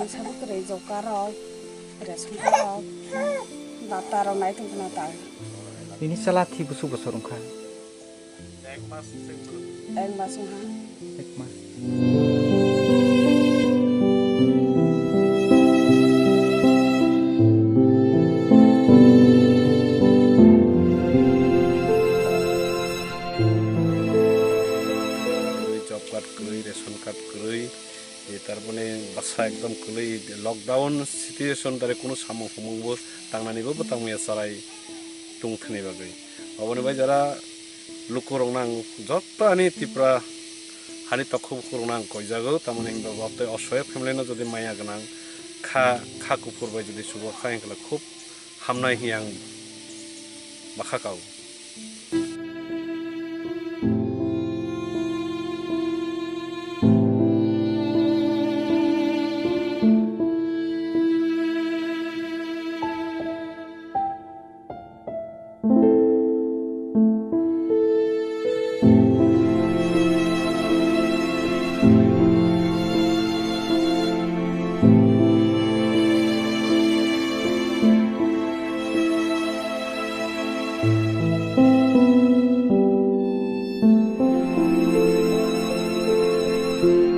sabu kere jokarok ration karok datarok nai tongkona ta ini salati busu bosorongkha ek mas ha ekma job card kului ration card kului তারপরে বাসা একদম কলই lockdown situation তারে কোনো সামু হুমুংবো তাंनानैबो बतंगया साराय तंथनि बागै अबने बाय जरा लुकुरंनां जत्तानि तिप्रा हानि तखौ खुरंनां कयजागो तामाने हिंबा बापते असहाय फेमिलिनो जदि माया गोनां खा कुफुर बाय जदि सुबा खायंखला खूब हामनाय हियां बाखाकाव Thank you.